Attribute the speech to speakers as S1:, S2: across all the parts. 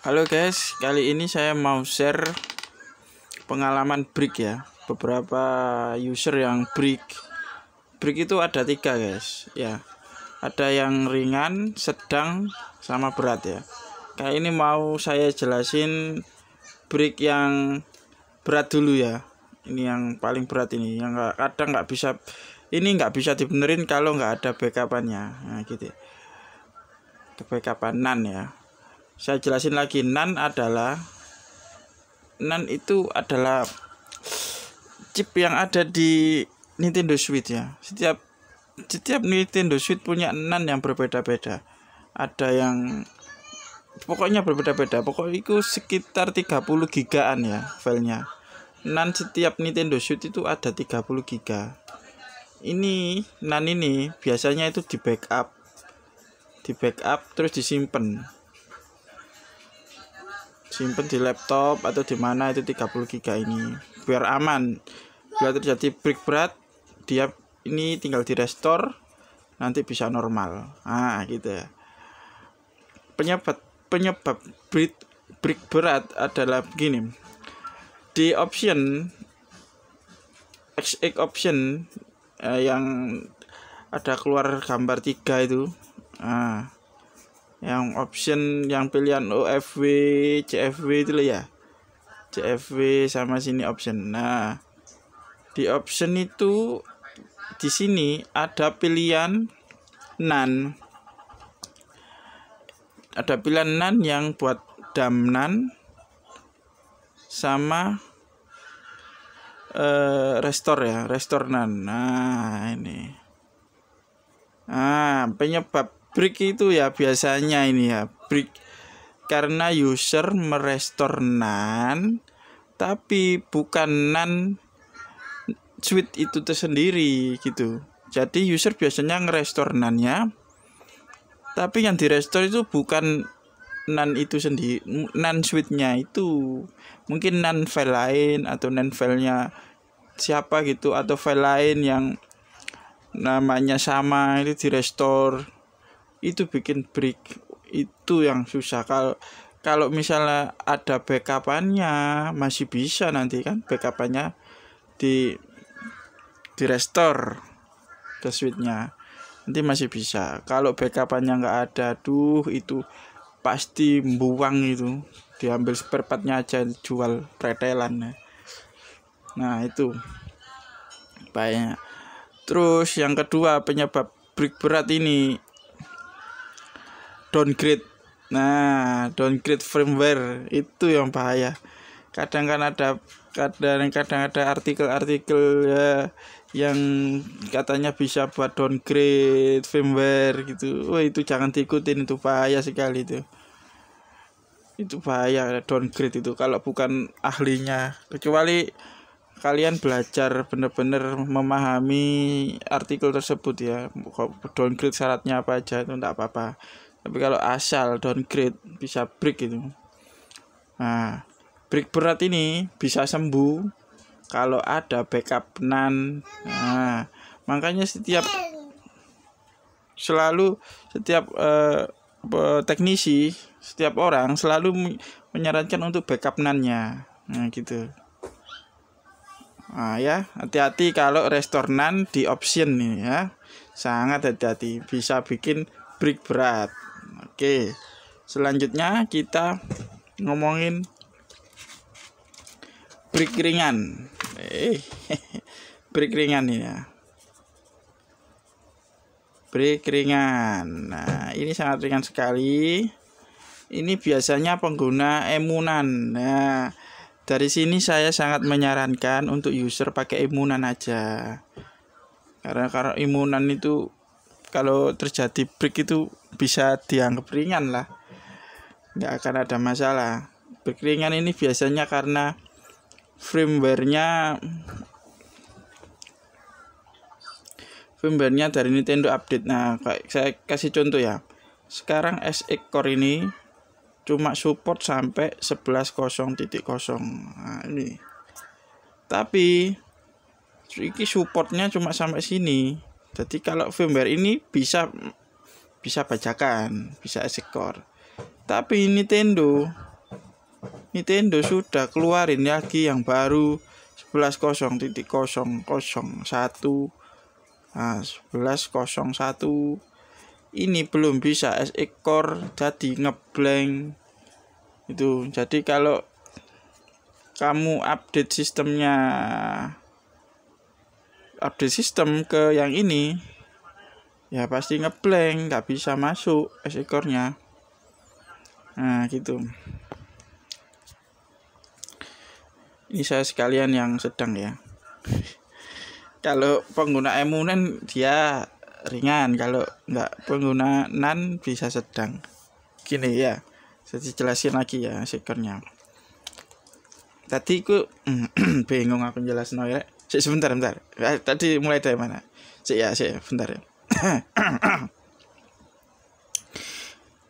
S1: Halo guys, kali ini saya mau share pengalaman break ya. Beberapa user yang break itu ada 3 guys ya. Ada yang ringan, sedang, sama berat ya. Kali ini mau saya jelasin break yang berat dulu ya. Ini yang paling berat ini, yang kadang nggak bisa dibenerin kalau nggak ada backupannya. Nah gitu. Backupan NAN ya. Saya jelasin lagi, NAN itu adalah chip yang ada di Nintendo Switch ya. Setiap Nintendo Switch punya NAN yang berbeda-beda. Ada yang pokoknya berbeda-beda. Pokoknya itu sekitar 30 gigaan ya filenya. NAN setiap Nintendo Switch itu ada 30 giga. Ini NAN ini biasanya itu di backup terus disimpan di laptop atau di mana itu 30 giga ini biar aman, bila terjadi break berat dia ini tinggal di restore nanti bisa normal. Nah gitu ya. Penyebab break berat adalah begini, di option XX option yang ada keluar gambar 3 itu, yang option yang pilihan OFW, CFW itu loh ya, CFW sama sini option. Nah di option itu di sini ada pilihan NAN, yang buat dumb NAN sama restore NAN. Nah ini, penyebab break itu ya biasanya ini ya break karena user merestore NAN tapi bukan NAN switch itu tersendiri gitu. Jadi user biasanya ngerestore NAN-nya tapi yang direstore itu bukan NAN itu sendiri, NAN switch-nya itu mungkin NAN file lain atau NAN filenya siapa gitu, atau file lain yang namanya sama itu direstore. Itu bikin break, itu yang susah. Kalau misalnya ada backupannya masih bisa nanti kan, backupannya di restore ke switchnya nanti masih bisa. Kalau backupannya nggak ada, itu pasti buang, itu diambil spare partnya aja jual pretelan. Nah itu bahaya. Terus yang kedua penyebab break berat ini downgrade. Nah downgrade firmware itu yang bahaya. Kadang ada artikel-artikel ya yang katanya bisa buat downgrade firmware gitu. Wah itu jangan diikutin, itu bahaya sekali itu bahaya downgrade itu kalau bukan ahlinya. Kecuali kalian belajar benar-benar memahami artikel tersebut ya, downgrade syaratnya apa aja itu enggak apa-apa. Tapi kalau asal downgrade bisa break itu. Nah break berat ini bisa sembuh kalau ada backup NAN. Nah makanya setiap teknisi, setiap orang selalu menyarankan untuk backup NAN-nya. Nah gitu. Nah ya, hati-hati kalau restore NAN di option ini ya. Sangat hati-hati, bisa bikin break berat. Oke. Selanjutnya kita ngomongin break ringan. Break ringan ini ya. Break ringan. Nah, ini sangat ringan sekali. Ini biasanya pengguna emunan. Nah, dari sini saya sangat menyarankan untuk user pakai emunan aja. Karena emunan itu kalau terjadi break itu bisa dianggap ringan lah. Nggak akan ada masalah. Break ringan ini biasanya karena firmware-nya dari Nintendo update. Nah, saya kasih contoh ya. Sekarang SX Core ini cuma support sampai 11.0.0. Nah, ini. Tapi ini supportnya cuma sampai sini. Jadi kalau firmware ini bisa bajakan, bisa SX Core. Tapi Nintendo Nintendo sudah keluarin lagi yang baru 11.0.001. Nah, 11.01 ini belum bisa SE Core, jadi ngeblank itu. Jadi kalau kamu update sistem ke yang ini ya pasti ngeblank, nggak bisa masuk SE Core-nya. Nah gitu. Ini saya sekalian yang sedang ya. Kalau pengguna emunen dia ringan, kalau nggak pengguna nan bisa sedang. Gini ya, saya jelasin lagi ya sekernya. Tadi ku bingung aku jelasin ya. Sebentar. Tadi mulai dari mana? Bentar ya.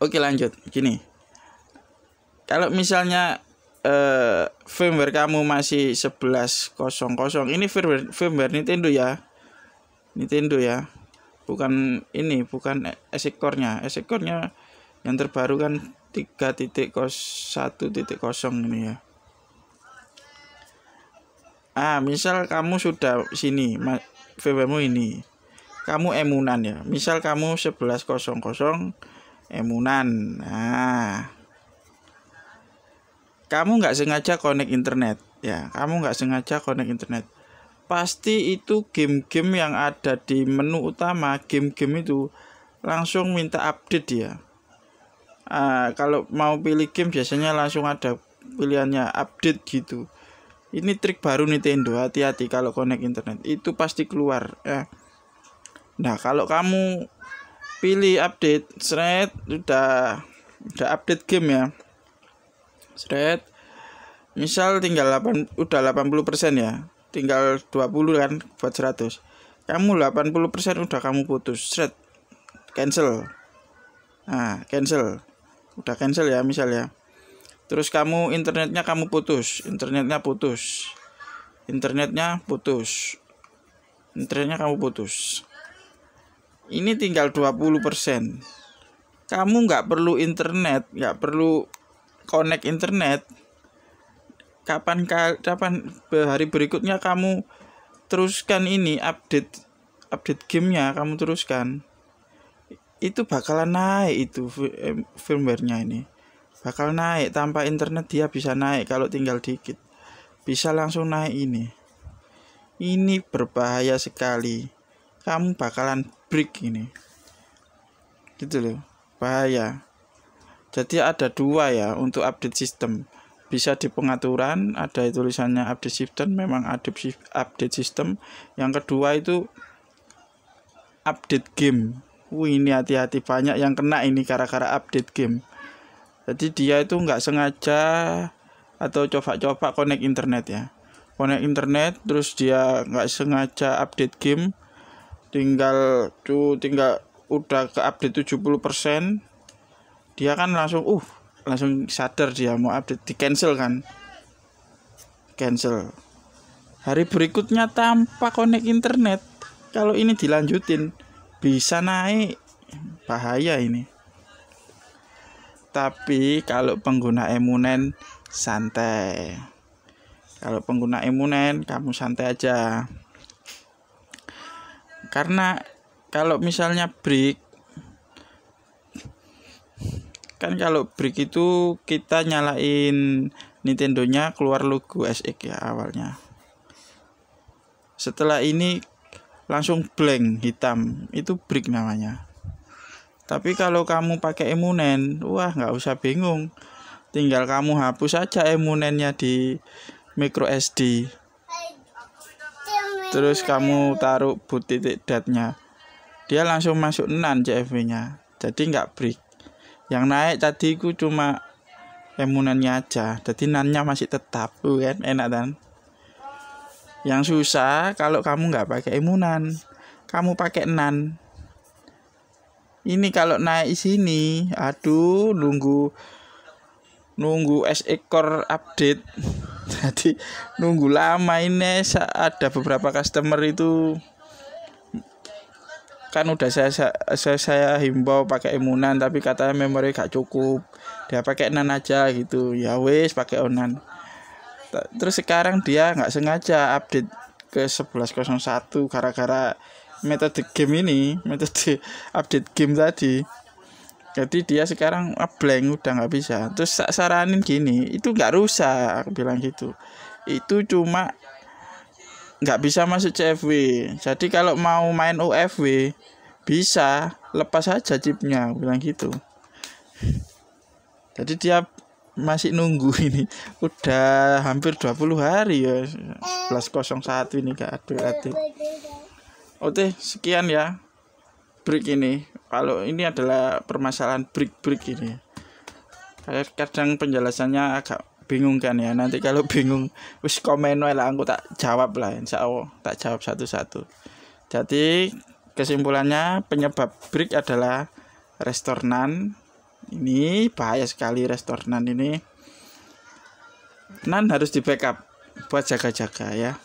S1: Oke lanjut. Gini. Kalau misalnya firmware kamu masih 11.00, ini firmware Nintendo ya, bukan SE Core-nya. SE Core-nya yang terbaru kan 3.1.0 ini ya. Misal kamu sudah sini firmware-mu ini, kamu emunan ya, misal kamu 11.00 emunan. Kamu nggak sengaja connect internet ya, pasti itu game-game yang ada di menu utama, game-game itu langsung minta update ya. Kalau mau pilih game biasanya langsung ada pilihannya update gitu. Ini trik baru Nintendo, hati-hati kalau connect internet itu pasti keluar ya. Nah kalau kamu pilih update, udah update game ya, misal tinggal 80% ya, tinggal 20 kan buat 100, kamu 80% udah kamu putus, cancel. Cancel, udah cancel ya misal ya. Terus kamu internetnya putus, ini tinggal 20%. Kamu nggak perlu internet, nggak perlu connect internet. Kapan hari berikutnya kamu teruskan ini update gamenya, kamu teruskan, itu bakalan naik, itu firmware-nya ini bakal naik. Tanpa internet dia bisa naik, kalau tinggal dikit bisa langsung naik. Ini berbahaya sekali, kamu bakalan break ini gitu loh, bahaya. Jadi ada dua ya untuk update sistem, bisa di pengaturan ada tulisannya update system, memang update system. Yang kedua itu update game. Ini hati-hati, banyak yang kena ini gara-gara update game. Jadi dia itu nggak sengaja atau coba-coba connect internet terus dia nggak sengaja update game, tinggal udah ke update 70%, dia kan langsung sadar dia mau update, di cancel. Hari berikutnya tanpa connect internet, kalau ini dilanjutin bisa naik, bahaya ini. Tapi kalau pengguna emunen santai, kamu santai aja. Karena kalau misalnya break itu kita nyalain Nintendo-nya, keluar logo SX ya awalnya. Setelah ini langsung blank hitam, itu break namanya. Tapi kalau kamu pakai emunen, nggak usah bingung, tinggal kamu hapus aja emunennya di micro SD, terus kamu taruh boot titik datnya, dia langsung masuk NAND CFW-nya, jadi nggak break. Yang naik tadi ku cuma emunannya aja, jadi NAND-nya masih tetap, kan enak kan. Yang susah kalau kamu nggak pakai emunan, kamu pakai NAND. Ini kalau naik sini, nunggu SE Core update. Jadi nunggu lama ini. Ada beberapa customer itu kan udah saya himbau pakai M-nan, tapi katanya memori gak cukup, dia pakai NAND aja gitu. Ya wes pakai ONAN. Terus sekarang dia nggak sengaja update ke 11.01 gara-gara metode game ini, metode update game tadi. Jadi dia sekarang blank, udah nggak bisa. Terus saranin gini, itu nggak rusak, aku bilang gitu. Itu cuma nggak bisa masuk CFW. Jadi kalau mau main UFW bisa, lepas aja chipnya, aku bilang gitu. Jadi dia masih nunggu ini, udah hampir 20 hari ya, 11.01 ini gak update. Oke, sekian ya brick ini. Kalau ini adalah permasalahan brick ini. Kadang penjelasannya agak bingung kan ya. Nanti kalau bingung wis komen wae lah, aku tak jawab lah, insyaallah tak jawab satu-satu. Jadi kesimpulannya penyebab brick adalah restore NAND. Ini bahaya sekali restore NAND ini. NAND harus di backup buat jaga-jaga ya.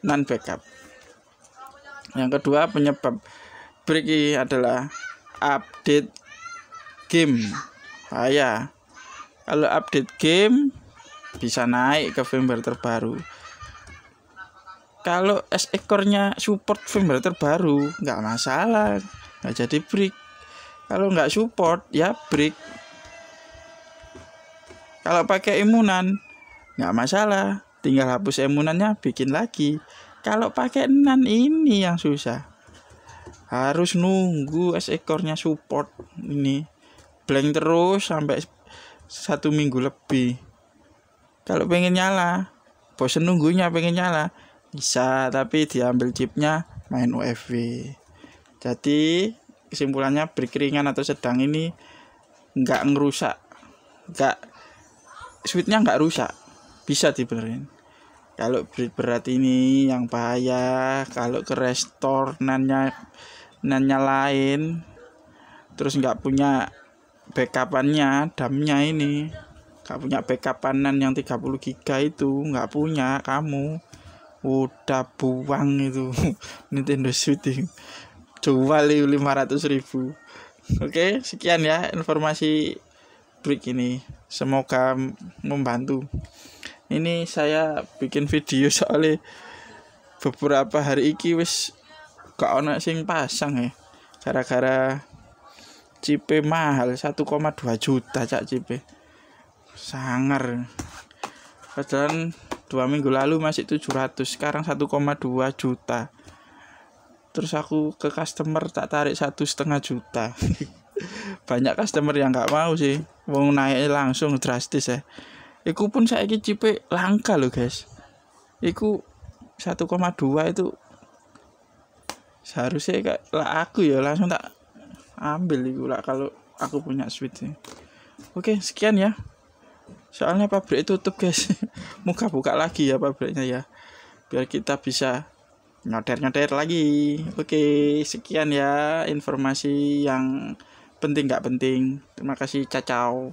S1: NAND backup. Yang kedua penyebab brick ini adalah update game. Bahaya. Kalau update game bisa naik ke firmware terbaru. Kalau S-core-nya support firmware terbaru nggak masalah, nggak jadi brick. Kalau nggak support ya brick. Kalau pakai emunan nggak masalah, tinggal hapus emunannya, bikin lagi. Kalau pakai NAND ini yang susah, harus nunggu S-core-nya support. Ini blank terus sampai 1 minggu lebih. Kalau pengen nyala, bosen nunggunya, pengen nyala bisa, tapi diambil chipnya main UFW. Jadi kesimpulannya brick ringan atau sedang ini nggak ngerusak, switchnya nggak rusak, bisa dibenerin. Kalau brick berat ini yang bahaya, kalau ke restore NAND-nya lain, terus nggak punya backupannya, damnya ini nggak punya backupan NAND yang 30 GB itu, nggak punya, kamu udah buang itu Nintendo Switch, jual 500.000. Oke, sekian ya informasi brick ini, semoga membantu. Ini saya bikin video soalnya beberapa hari iki wis gak ono sing pasang ya, gara-gara chip mahal 1,2 juta cak chip sangar. Padahal 2 minggu lalu masih 700, sekarang 1,2 juta. Terus aku ke customer tak tarik 1,5 juta. Banyak customer yang nggak mau sih, wong naiknya langsung drastis ya. Iku pun saiki cipe langka loh guys. Iku 1,2 itu seharusnya kayak lah aku ya langsung tak ambil iku lah kalau aku punya Switch. Oke, sekian ya. Soalnya pabrik tutup guys. Muka buka lagi ya pabriknya ya, biar kita bisa nyoder lagi. Oke, sekian ya informasi yang penting nggak penting. Terima kasih, ciao.